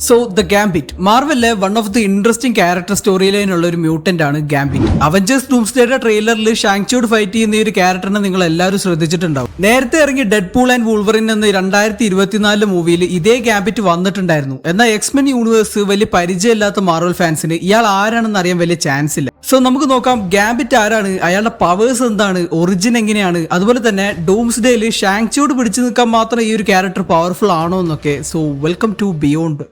So the Gambit മാർവലിലെ one of the interesting character story line ഉള്ള ഒരു mutant ആണ് ഗാംബിറ്റ്. അവഞ്ചേഴ്സ് ഡൂംസ്ഡേയുടെ ട്രെയിലറിൽ ഷാങ്ചൂഡ് ഫൈറ്റ് ചെയ്യുന്ന ഈ ഒരു ക്യാരക്ടറിനെ നിങ്ങൾ എല്ലാവരും ശ്രദ്ധിച്ചിട്ടുണ്ടാവും. നേരത്തെ ഇറങ്ങി ഡെഡ്പൂൾ ആൻഡ് വൂൾവറിൻ എന്ന 2024 മൂവിയിൽ ഇതേ ഗാംബിറ്റ് വന്നിട്ടുണ്ടായിരുന്നു. എന്നാൽ എക്സ്മെൻ യൂണിവേഴ്സ് വലിയ പരിചയമില്ലാത്ത മാർവൽ ഫാൻസിന് ഇയാൾ ആരാണെന്ന് അറിയാൻ വലിയ ചാൻസ് ഇല്ല. സോ നമുക്ക് നോക്കാം ഗാംബിറ്റ് ആരാണ്, അയാളുടെ പവേഴ്സ് എന്താണ്, ഒറിജിൻ എങ്ങനെയാണ്, അതുപോലെ തന്നെ ഡൂംസ്ഡേയിൽ ഷാങ്ചൂഡ് പിടിച്ചു നിൽക്കാൻ മാത്രം ഈ ഒരു ക്യാരക്ടർ പവർഫുൾ ആണോ എന്നൊക്കെ. So welcome to beyond.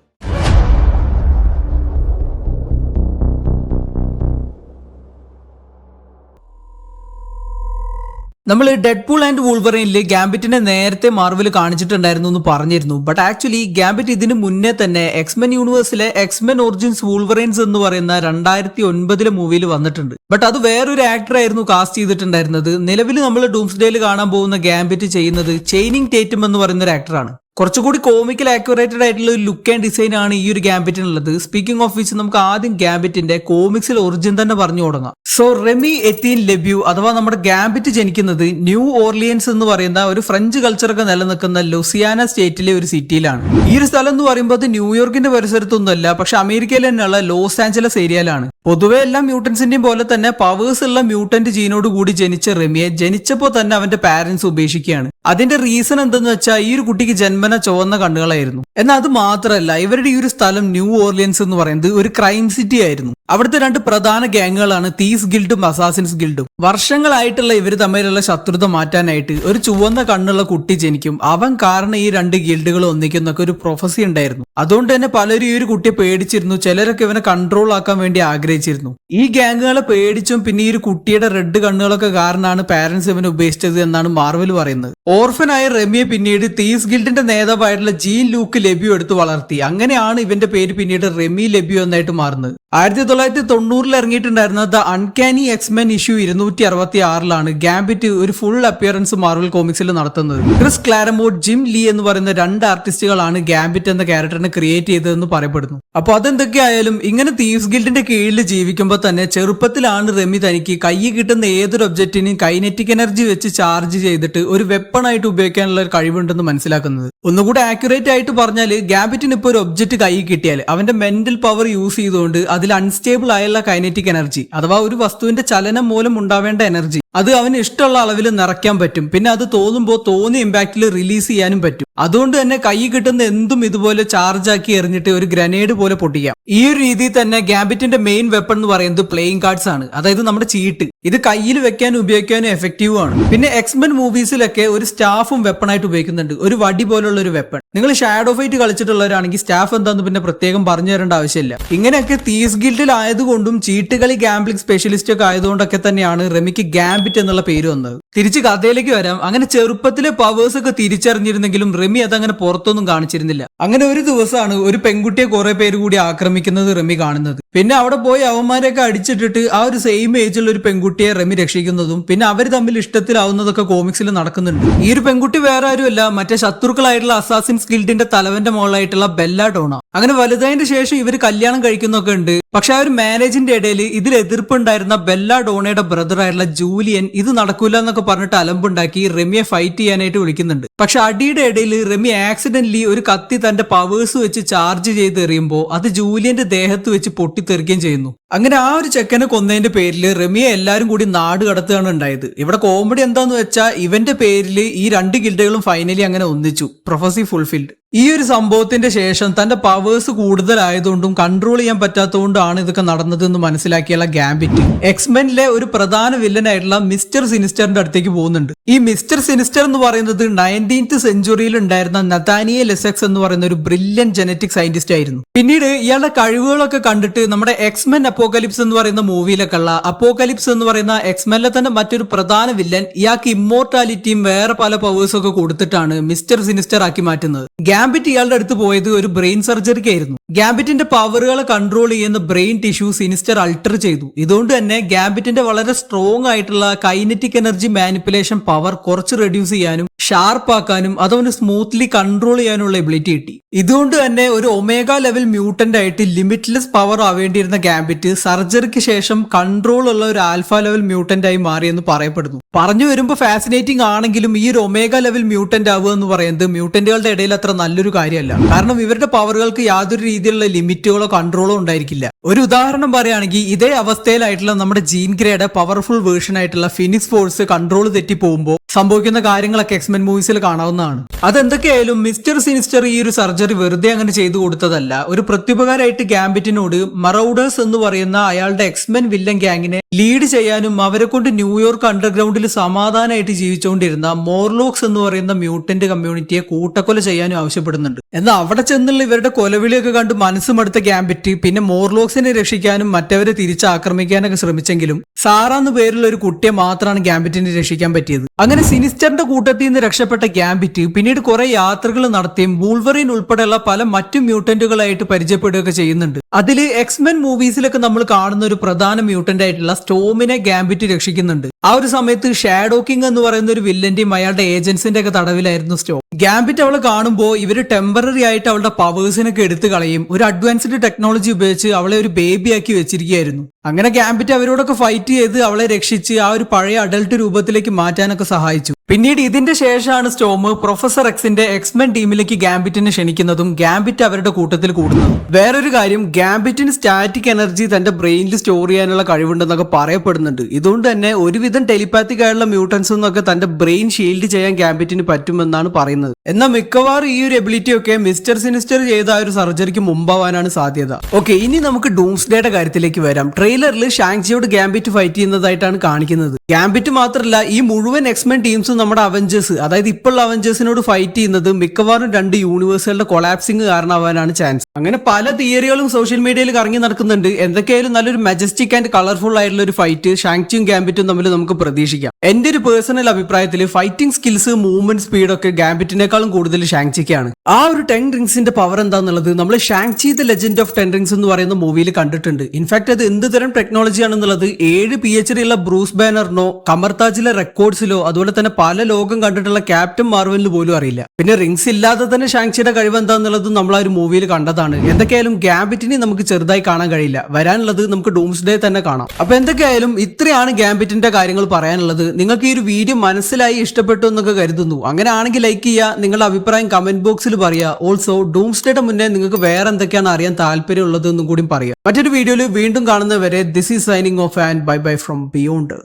നമ്മൾ ഡെഡ്പൂൾ ആൻഡ് വൂൾവറിനിൽ ഗാംബിറ്റിനെ നേരത്തെ മാർവൽ കാണിച്ചിട്ടുണ്ടായിരുന്നു എന്ന് പറഞ്ഞിരുന്നു. ബട്ട് ആക്ച്വലി ഗാംബിറ്റ് ഇതിന് മുന്നേ തന്നെ എക്സ്മെൻ യൂണിവേഴ്സിലെ എക്സ്മെൻ ഒറിജിൻസ് വൂൾവറിൻസ് എന്ന് പറയുന്ന 2009 മൂവിയിൽ വന്നിട്ടുണ്ട്. ബട്ട് അത് വേറൊരു ആക്ടർ ആയിരുന്നു കാസ്റ്റ് ചെയ്തിട്ടുണ്ടായിരുന്നത്. നിലവിൽ നമ്മൾ ഡൂംസ്ഡേയിൽ കാണാൻ പോകുന്ന ഗാംബിറ്റ് ചെയ്യുന്നത് ചെയ്നിങ് ടേറ്റും എന്ന് പറയുന്ന ഒരു ആക്ടറാണ്. കുറച്ചുകൂടി കോമിക്കൽ ആക്യുറേറ്റഡ് ആയിട്ടുള്ള ഒരു ലുക്ക് ആൻഡ് ഡിസൈൻ ആണ് ഈ ഒരു ഗാംബിറ്റിനുള്ളത്. സ്പീക്കിംഗ് ഓഫ് വിച്ച് നമുക്ക് ആദ്യം ഗാംബിറ്റിന്റെ കോമിക്സിൽ ഒറിജിൻ തന്നെ പറഞ്ഞു തുടങ്ങാം. സോ റെമി എത്തീൻ ലെബ്യൂ അഥവാ നമ്മുടെ ഗാംബിറ്റ് ജനിക്കുന്നത് ന്യൂ ഓർലിയൻസ് എന്ന് പറയുന്ന ഒരു ഫ്രഞ്ച് കൾച്ചറൊക്കെ നിലനിൽക്കുന്ന ലൂസിയാന സ്റ്റേറ്റിലെ ഒരു സിറ്റിയിലാണ്. ഈ ഒരു സ്ഥലം എന്ന് പറയുമ്പോൾ അത് ന്യൂയോർക്കിന്റെ പരിസരത്തൊന്നുമല്ല, പക്ഷെ അമേരിക്കയിൽ തന്നെയുള്ള ലോസ് ആഞ്ചലസ് ഏരിയയിലാണ്. പൊതുവെ എല്ലാ മ്യൂട്ടൻസിന്റെയും പോലെ തന്നെ പവേഴ്സ് ഉള്ള മ്യൂട്ടന്റ് ജീനോട് കൂടി ജനിച്ച റെമിയെ ജനിച്ചപ്പോൾ തന്നെ അവന്റെ പാരന്റ്സ് ഉപേക്ഷിക്കുകയാണ്. അതിന്റെ റീസൺ എന്തെന്ന് വെച്ചാൽ ഈ ഒരു കുട്ടിക്ക് ജന്മന ചുവന്ന കണ്ണുകളായിരുന്നു. എന്നാൽ അത് മാത്രമല്ല, ഇവരുടെ ഈ ഒരു സ്ഥലം ന്യൂ ഓർലിയൻസ് എന്ന് പറയുന്നത് ഒരു ക്രൈം സിറ്റി ആയിരുന്നു. അവിടുത്തെ രണ്ട് പ്രധാന ഗ്യാങ്ങുകളാണ് തീസ് ഗിൽഡും അസാസിൻസ് ഗിൽഡും. വർഷങ്ങളായിട്ടുള്ള ഇവർ തമ്മിലുള്ള ശത്രുത മാറ്റാനായിട്ട് ഒരു ചുവന്ന കണ്ണുള്ള കുട്ടി ജനിക്കും. അവൻ കാരണം ഈ രണ്ട് ഗിൽഡുകൾ ഒന്നിക്കുന്നൊക്കെ ഒരു പ്രൊഫസി ഉണ്ടായിരുന്നു. അതുകൊണ്ട് തന്നെ പലരും ഈ ഒരു കുട്ടിയെ പേടിച്ചിരുന്നു. ചിലരൊക്കെ ഇവനെ കൺട്രോൾ ആക്കാൻ വേണ്ടി ആഗ്രഹിച്ചിരുന്നു. ഈ ഗ്യാങ്ങുകളെ പേടിച്ചും പിന്നെ ഈ ഒരു കുട്ടിയുടെ റെഡ് കണ്ണുകളൊക്കെ കാരണമാണ് പാരന്റ്സ് ഇവനെ ഉപേക്ഷിച്ചത് എന്നാണ് മാർവൽ പറയുന്നത്. ഓർഫനായ റെമിയെ പിന്നീട് തീസ് ഗിൽഡിന്റെ നേതാവായിട്ടുള്ള ജീൻ ലൂക്ക് ലെബ്യൂ എടുത്ത് വളർത്തി. അങ്ങനെയാണ് ഇവന്റെ പേര് പിന്നീട് റെമി ലെബ്യൂ എന്നായിട്ട് മാറുന്നത്. 1990 ഇറങ്ങിയിട്ടുണ്ടായിരുന്ന the uncanny X-Men issue 266 Gambit ഒരു ഫുൾ അപ്പിയറൻസ് മാർവൽ കോമിക്സിൽ നടത്തുന്നത്. ക്രിസ് ക്ലാരമോട്ട്, ജിം ലീ എന്ന് പറയുന്ന രണ്ട് ആർട്ടിസ്റ്റുകളാണ് ഗാംബിറ്റ് എന്ന ക്യാരക്ടറിനെ ക്രിയേറ്റ് ചെയ്തതെന്ന് പറയപ്പെടുന്നു. അപ്പൊ അതെന്തൊക്കെയായാലും ഇങ്ങനെ തീവ്സ് ഗിൽഡിന്റെ കീഴിൽ ജീവിക്കുമ്പോൾ തന്നെ ചെറുപ്പത്തിലാണ് റെമി തനിക്ക് കൈ കിട്ടുന്ന ഏതൊരു ഒബ്ജക്റ്റിനെയും കൈനറ്റിക് എനർജി വെച്ച് ചാർജ് ചെയ്തിട്ട് ഒരു വെപ്പണായിട്ട് ഉപയോഗിക്കാനുള്ള ഒരു കഴിവുണ്ടെന്ന് മനസ്സിലാക്കുന്നത്. ഒന്നുകൂടെ ആക്യുറേറ്റ് ആയിട്ട് പറഞ്ഞാൽ ഗാംബിറ്റിന് ഇപ്പോൾ ഒരു ഒബ്ജക്റ്റ് കൈ കിട്ടിയാൽ അവന്റെ മെന്റൽ പവർ യൂസ് ചെയ്തുകൊണ്ട് അതിൽ അൺസ്റ്റേബിൾ ആയുള്ള കൈനറ്റിക് എനർജി അഥവാ ഒരു വസ്തുവിന്റെ ചലനം മൂലം ഉണ്ടാവേണ്ട എനർജി അത് അവന് ഇഷ്ടമുള്ള അളവിൽ നിറയ്ക്കാൻ പറ്റും. പിന്നെ അത് തോന്നുമ്പോൾ തോന്നിയ ഇമ്പാക്റ്റിൽ റിലീസ് ചെയ്യാനും പറ്റും. അതുകൊണ്ട് തന്നെ കൈ കിട്ടുന്ന എന്തും ഇതുപോലെ ചാർജ് ആക്കി എറിഞ്ഞിട്ട് ഒരു ഗ്രനേഡ് പോലെ പൊട്ടിക്കാം. ഈ ഒരു രീതിയിൽ തന്നെ ഗാംബിറ്റിന്റെ മെയിൻ വെപ്പൺ എന്ന് പറയുന്നത് പ്ലേയിങ് കാർഡ്സ് ആണ്. അതായത് നമ്മുടെ ചീട്ട്. ഇത് കയ്യിൽ വെക്കാനും ഉപയോഗിക്കാനും എഫക്റ്റീവ് ആണ്. പിന്നെ എക്സ്മെൻ മൂവീസിലൊക്കെ ഒരു സ്റ്റാഫും വെപ്പണായിട്ട് ഉപയോഗിക്കുന്നുണ്ട്, ഒരു വടി പോലുള്ള ഒരു വെപ്പൺ. നിങ്ങൾ ഷാഡോ ഫൈറ്റ് കളിച്ചിട്ടുള്ളവരാണെങ്കിൽ സ്റ്റാഫ് എന്താന്ന് പിന്നെ പ്രത്യേകം പറഞ്ഞു തരേണ്ട ആവശ്യമില്ല. ഇങ്ങനെയൊക്കെ തീസ് ഗിൽഡിൽ ആയതുകൊണ്ടും ചീട്ടുകളി ഗാംബ്ലിംഗ് സ്പെഷ്യലിസ്റ്റ് ഒക്കെ ആയതുകൊണ്ടൊക്കെ തന്നെയാണ് റെമിക്ക് ഗാംബിറ്റ് എന്നുള്ള പേര് വന്നത്. തിരിച്ച് കഥയിലേക്ക് വരാം. അങ്ങനെ ചെറുപ്പത്തിലെ പവേഴ്സ് ഒക്കെ തിരിച്ചറിഞ്ഞിരുന്നെങ്കിലും റെമി അതങ്ങനെ പുറത്തൊന്നും കാണിച്ചിരുന്നില്ല. അങ്ങനെ ഒരു ദിവസമാണ് ഒരു പെൺകുട്ടിയെ കുറെ പേര് കൂടി ആക്രമിക്കുന്നത് റെമി കാണുന്നത്. പിന്നെ അവിടെ പോയി അവന്മാരെയൊക്കെ അടിച്ചിട്ടിട്ട് ആ ഒരു സെയിം ഏജിലുള്ള ഒരു പെൺകുട്ടിയെ റെമി രക്ഷിക്കുന്നതും പിന്നെ അവർ തമ്മിൽ ഇഷ്ടത്തിലാവുന്നതൊക്കെ കോമിക്സിൽ നടക്കുന്നുണ്ട്. ഈ ഒരു പെൺകുട്ടി വേറെ ആരുമല്ല, മറ്റേ ശത്രുക്കളായിട്ടുള്ള അസാസിൻസ് ഗിൽഡിന്റെ തലവന്റെ മോളായിട്ടുള്ള ബെല്ല ഡോണ. അങ്ങനെ വലുതായതിന്റെ ശേഷം ഇവർ കല്യാണം കഴിക്കുന്നൊക്കെ ഉണ്ട്. പക്ഷെ ആ ഒരു മാരേജിന്റെ ഇടയിൽ ഇതിൽ എതിർപ്പുണ്ടായിരുന്ന ബെല്ല ഡോണയുടെ ബ്രദർ ആയിട്ടുള്ള ജൂലിയൻ ഇത് നടക്കൂല എന്നൊക്കെ പറഞ്ഞിട്ട് അലമ്പുണ്ടാക്കി റെമിയെ ഫൈറ്റ് ചെയ്യാനായിട്ട് വിളിക്കുന്നുണ്ട്. പക്ഷെ അടിയുടെ ഇടയിൽ റെമി ആക്സിഡന്റലി ഒരു കത്തി തന്റെ പവേഴ്സ് വെച്ച് ചാർജ് ചെയ്ത് എറിയുമ്പോൾ അത് ജൂലിയന്റെ ദേഹത്ത് വെച്ച് പൊട്ടിത്തെറിക്കുകയും ചെയ്യുന്നു. അങ്ങനെ ആ ഒരു ചെക്കനെ കൊന്നതിന്റെ പേരിൽ റെമിയെ എല്ലാരും കൂടി നാട് കടത്തുകയാണ് ഉണ്ടായത്. ഇവിടെ കോമഡി എന്താന്ന് വെച്ചാൽ ഇവന്റെ പേരിൽ ഈ രണ്ട് ഗിൽഡുകളും ഫൈനലി അങ്ങനെ ഒന്നിച്ചു, പ്രൊഫസി ഫുൾഫിൽഡ്. ഈ ഒരു സംഭവത്തിന്റെ ശേഷം തന്റെ പവേഴ്സ് കൂടുതലായതുകൊണ്ടും കൺട്രോൾ ചെയ്യാൻ പറ്റാത്തതുകൊണ്ടാണ് ഇതൊക്കെ നടന്നതെന്ന് മനസ്സിലാക്കിയുള്ള ഗാംബിറ്റ് എക്സ്മെനിലെ ഒരു പ്രധാന വില്ലനായിട്ടുള്ള മിസ്റ്റർ സിനിസ്റ്ററിന്റെ അടുത്തേക്ക് പോകുന്നുണ്ട്. ഈ മിസ്റ്റർ സിനിസ്റ്റർ എന്ന് പറയുന്നത് 19th സെഞ്ചുറിയിൽ ഉണ്ടായിരുന്ന നഥാനിയൽ എസെക്സ് എന്ന് പറയുന്ന ഒരു ബ്രില്യൻ ജനറ്റിക് സയന്റിസ്റ്റ് ആയിരുന്നു. പിന്നീട് ഇയാളുടെ കഴിവുകളൊക്കെ കണ്ടിട്ട് നമ്മുടെ എക്സ്മെൻ അപ്പോകലിപ്സ് എന്ന് പറയുന്ന മൂവിയിലൊക്കെ ഉള്ള അപ്പോകലിപ്സ് എന്ന് പറയുന്ന എക്സ്മെനിലെ തന്നെ മറ്റൊരു പ്രധാന വില്ലൻ ഇയാൾക്ക് ഇമ്മോർട്ടാലിറ്റിയും വേറെ പല പവേഴ്സും ഒക്കെ കൊടുത്തിട്ടാണ് മിസ്റ്റർ സിനിസ്റ്റർ ആക്കി മാറ്റുന്നത്. ഗാംബിറ്റ് ഇയാളുടെ അടുത്ത് പോയത് ഒരു ബ്രെയിൻ സർജറിക്ക് ആയിരുന്നു. ഗാംബിറ്റിന്റെ പവറുകളെ കൺട്രോൾ ചെയ്യുന്ന ബ്രെയിൻ ടിഷ്യൂ സിനിസ്റ്റർ അൾട്ടർ ചെയ്തു. ഇതുകൊണ്ട് തന്നെ ഗാംബിറ്റിന്റെ വളരെ സ്ട്രോങ് ആയിട്ടുള്ള കൈനറ്റിക് എനർജി മാനിപ്പുലേഷൻ പവർ കുറച്ച് റെഡ്യൂസ് ചെയ്യാനും ഷാർപ്പ് ആക്കാനും അതവന് സ്മൂത്ത്ലി കൺട്രോൾ ചെയ്യാനുള്ള എബിലിറ്റി കിട്ടി. ഇതുകൊണ്ട് തന്നെ ഒരു ഒമേഗ ലെവൽ മ്യൂട്ടന്റ് ആയിട്ട് ലിമിറ്റ്ലെസ് പവർ ആവേണ്ടിയിരുന്ന ഗാംബിറ്റ് സർജറിക്ക് ശേഷം കൺട്രോൾ ഉള്ള ഒരു ആൽഫ ലെവൽ മ്യൂട്ടന്റ് ആയി മാറിയെന്ന് പറയപ്പെടുന്നു. പറഞ്ഞു വരുമ്പോൾ ഫാസിനേറ്റിംഗ് ആണെങ്കിലും ഈ ഒരു ഒമേഗ ലെവൽ മ്യൂട്ടന്റ് ആവുക എന്ന് പറയുന്നത് മ്യൂട്ടന്റുകളുടെ ഇടയിൽ അത്ര നല്ലൊരു കാര്യമല്ല. കാരണം ഇവരുടെ പവറുകൾക്ക് യാതൊരു രീതിയിലുള്ള ലിമിറ്റുകളോ കൺട്രോളോ ഉണ്ടായിരിക്കില്ല. ഒരു ഉദാഹരണം പറയുകയാണെങ്കിൽ ഇതേ അവസ്ഥയിലായിട്ടുള്ള നമ്മുടെ ജീൻ ഗ്രേയുടെ പവർഫുൾ വേർഷൻ ആയിട്ടുള്ള ഫിനിക്സ് ഫോഴ്സ് കൺട്രോൾ തെറ്റി പോകുമ്പോൾ സംഭവിക്കുന്ന കാര്യങ്ങളൊക്കെ എക്സ്മെൻ മൂവീസിൽ കാണാവുന്നതാണ്. അതെന്തൊക്കെയായാലും മിസ്റ്റർ സിനിസ്റ്റർ ഈ ഒരു സർജറി വെറുതെ അങ്ങനെ ചെയ്തു കൊടുത്തതല്ല. ഒരു പ്രത്യുപകാരമായിട്ട് ഗാംബിറ്റിനോട് മറൌഡേഴ്സ് എന്ന് പറയുന്ന അയാളുടെ എക്സ്മെൻ വില്ലൻ ഗ്യാങ്ങിനെ ലീഡ് ചെയ്യാനും അവരെ കൊണ്ട് ന്യൂയോർക്ക് അണ്ടർഗ്രൗണ്ടിൽ സമാധാനമായിട്ട് ജീവിച്ചുകൊണ്ടിരുന്ന മോർലോക്സ് എന്ന് പറയുന്ന മ്യൂട്ടന്റ് കമ്മ്യൂണിറ്റിയെ കൂട്ടക്കൊല ചെയ്യാനും ആവശ്യപ്പെടുന്നുണ്ട്. എന്നാൽ അവിടെ ചെന്നുള്ള ഇവരുടെ കൊലവിളിയൊക്കെ കണ്ട് മനസ്സുമടുത്ത ഗാംബിറ്റ് പിന്നെ മോർലോക്സിനെ രക്ഷിക്കാനും മറ്റവരെ തിരിച്ചാക്രമിക്കാനൊക്കെ ശ്രമിച്ചെങ്കിലും സാറ എന്ന പേരുള്ള ഒരു കുട്ടിയെ മാത്രമാണ് ഗാംബിറ്റിനെ രക്ഷിക്കാൻ പറ്റിയത്. അങ്ങനെ സിനിസ്റ്ററിന്റെ കൂട്ടത്തിൽ നിന്ന് രക്ഷപ്പെട്ട ഗാംബിറ്റ് പിന്നീട് കുറെ യാത്രകൾ നടത്തിയും വൂൾവറിൻ ഉൾപ്പെടെയുള്ള പല മറ്റു മ്യൂട്ടന്റുകളായിട്ട് പരിചയപ്പെടുകയൊക്കെ ചെയ്യുന്നുണ്ട്. അതിൽ എക്സ്മെൻ മൂവീസിലൊക്കെ നമ്മൾ കാണുന്ന ഒരു പ്രധാന മ്യൂട്ടന്റ് ആയിട്ടുള്ള സ്റ്റോമിനെ ഗാംബിറ്റ് രക്ഷിക്കുന്നുണ്ട്. ആ ഒരു സമയത്ത് ഷാഡോ കിങ് എന്ന് പറയുന്ന ഒരു വില്ലന്റെയും അയാളുടെ ഏജൻസിന്റെ ഒക്കെ തടവിലായിരുന്നു സ്റ്റോം. ഗാംബിറ്റ് അവളെ കാണുമ്പോൾ ഇവര് ടെമ്പററി ആയിട്ട് അവളുടെ പവേഴ്സിനൊക്കെ എടുത്തു കളയും. ഒരു അഡ്വാൻസ്ഡ് ടെക്നോളജി ഉപയോഗിച്ച് അവളെ ഒരു ബേബി ആക്കി വെച്ചിരിക്കുകയായിരുന്നു. അങ്ങനെ ഗാംബിറ്റ് അവരോടൊക്കെ ഫൈറ്റ് ചെയ്ത് അവളെ രക്ഷിച്ച് ആ ഒരു പഴയ അഡൽട്ട് രൂപത്തിലേക്ക് മാറ്റാനൊക്കെ സഹായിച്ചു. പിന്നീട് ഇതിന്റെ ശേഷമാണ് സ്റ്റോം പ്രൊഫസർ എക്സിന്റെ എക്സ്മെൻ ടീമിലേക്ക് ഗാംബിറ്റിനെ ക്ഷണിക്കുന്നതും ഗാംബിറ്റ് അവരുടെ കൂട്ടത്തിൽ കൂടുന്നതും. വേറൊരു കാര്യം, ഗാംബിറ്റിന് സ്റ്റാറ്റിക് എനർജി തന്റെ ബ്രെയിനിൽ സ്റ്റോർ ചെയ്യാനുള്ള കഴിവുണ്ടെന്നൊക്കെ പറയപ്പെടുന്നുണ്ട്. ഇതുകൊണ്ട് തന്നെ ഒരുവിധം ടെലിപാത്തിക് ആയുള്ള മ്യൂട്ടൻസ് എന്നൊക്കെ തന്റെ ബ്രെയിൻ ഷീൽഡ് ചെയ്യാൻ ഗാംബിറ്റിന് പറ്റുമെന്നാണ് പറയുന്നത്. എന്നാൽ മിക്കവാറും ഈ ഒരു എബിലിറ്റി ഒക്കെ മിസ്റ്റർ സിനിസ്റ്റർ ചെയ്ത ആ ഒരു സർജറിക്ക് മുമ്പാവാനാണ് സാധ്യത. ഓക്കെ, ഇനി നമുക്ക് ഡൂംസ്ഡേയുടെ കാര്യത്തിലേക്ക് വരാം. ട്രെയിലറിൽ ഷാങ്ചിയോട് ഗാംബിറ്റ് ഫൈറ്റ് ചെയ്യുന്നതായിട്ടാണ് കാണിക്കുന്നത്. ഗാംബിറ്റ് മാത്രമല്ല, ഈ മുഴുവൻ എക്സ്മെൻ ടീംസും നമ്മുടെ അവഞ്ചേഴ്സ്, അതായത് ഇപ്പോഴുള്ള അവഞ്ചേഴ്സിനോട് ഫൈറ്റ് ചെയ്യുന്നത് മിക്കവാറും 2 യൂണിവേഴ്സുകളുടെ കൊളാപ്സിംഗ് കാരണമാവാനാണ് ചാൻസ്. അങ്ങനെ പല തിയറികളും സോഷ്യൽ മീഡിയയിൽ കറങ്ങി നടക്കുന്നുണ്ട്. എന്തൊക്കെയായാലും നല്ലൊരു മജസ്റ്റിക് ആൻഡ് കളർഫുൾ ആയിട്ടുള്ള ഒരു ഫൈറ്റ് ഷാങ്ചിയും ഗാംബിറ്റും തമ്മിൽ നമുക്ക് പ്രതീക്ഷിക്കാം. എന്റെ ഒരു പേഴ്സണൽ അഭിപ്രായത്തിൽ ഫൈറ്റിംഗ് സ്കിൽസ്, മൂവ്മെന്റ് സ്പീഡൊക്കെ ഗാംബിറ്റിനേക്കാളും കൂടുതൽ ഷാങ്ചിക്കാണ്. ആ ഒരു 10 റിംഗ്സിന്റെ പവർ എന്താണെന്നുള്ളത് നമ്മൾ Shang-Chi the legend of 10 rings എന്ന് പറയുന്ന മൂവിയിൽ കണ്ടിട്ടുണ്ട്. ഇൻഫാക്ട് അത് എന്ത് തരം ടെക്നോളജി ആണെന്നുള്ളത് 7 PhD ഉള്ള ബ്രൂസ് ബാനറിനോ കമർതാജിലെ റെക്കോർഡ്സിലോ അതുപോലെ തന്നെ പല ലോകം കണ്ടിട്ടുള്ള ക്യാപ്റ്റൻ മാർവലിന് പോലും അറിയില്ല. പിന്നെ റിംഗ്സ് ഇല്ലാതെ തന്നെ ഷാങ്ചിയുടെ കഴിവ് എന്താന്നുള്ളതും നമ്മൾ ആ ഒരു മൂവിയിൽ കണ്ടതാണ്. എന്തൊക്കെയായാലും ഗാംബിറ്റിനെ നമുക്ക് ചെറുതായി കാണാൻ കഴിയില്ല. വരാനുള്ളത് നമുക്ക് ഡൂംസ്ഡേ തന്നെ കാണാം. അപ്പൊ എന്തൊക്കെയായാലും ഇത്രയാണ് ഗാംബിറ്റിന്റെ കാര്യങ്ങൾ പറയാനുള്ളത്. നിങ്ങൾക്ക് ഈ ഒരു വീഡിയോ മനസ്സിലായി, ഇഷ്ടപ്പെട്ടു എന്നൊക്കെ കരുതുന്നു. അങ്ങനെ ആണെങ്കിൽ ലൈക്ക് ചെയ്യുക, നിങ്ങളുടെ അഭിപ്രായം കമന്റ് ബോക്സിൽ പറയുക. ഓൾസോ ഡൂംസ്ഡേയുടെ മുന്നേ നിങ്ങൾക്ക് വേറെ എന്തൊക്കെയാണ് അറിയാൻ താല്പര്യമുള്ളത് എന്നും കൂടി പറയുക. മറ്റൊരു വീഡിയോയിൽ വീണ്ടും കാണുന്നവരെ this is signing off and bye bye from beyond.